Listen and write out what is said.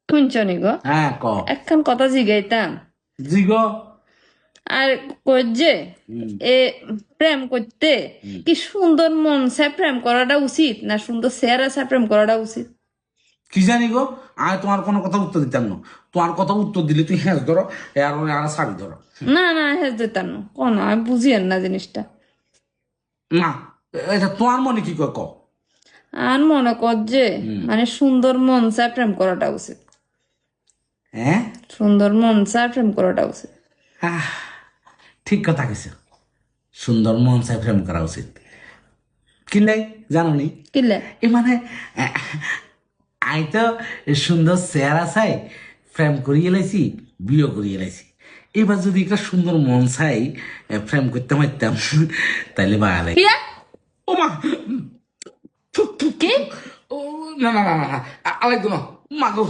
শুনছনি গো, হ্যাঁ ক একখান কথা জিগাইতাম। জিগ আর কই যে এ প্রেম করতে কি সুন্দর মন চায় প্রেম করাটা উচিত, না সুন্দর চেহারা চায় প্রেম করাটা উচিত? কি জানি গো, আমি তোমার কোনো কথা উত্তর দিতাম না। তোমার কথা উত্তর দিলে তুই হ্যাঁ ধরো, আর আর সাবি ধরো। না না, হেজ দিতাম না, কোন আমি বুঝিয়েন না জিনিসটা। না, এটা তোমার মনে কি কয় ক। আর মনে কর যে মানে সুন্দর মন চায় প্রেম করাটা উচিত। হ্যাঁ, সুন্দর মন চায় প্রেম করাটা উচিত। আহ, ঠিক কথা কইছে। সুন্দর মন চাই প্রেম করা উচিত। কিনলাই জানো নি? কিলে? এ মানে আহ, আই তো সুন্দর চেহারা চাই প্রেম করিয়ে লাইছি, বিয়ে করিয়ে লাইছি। এবার যদি একটা সুন্দর মন চাই প্রেম করতে পারতাম তাইলে বাগালাই। কিয়া? ও মা, থু, থু, থু, কি? থু। ও, না না না না না, আলাই তো না, মা গো।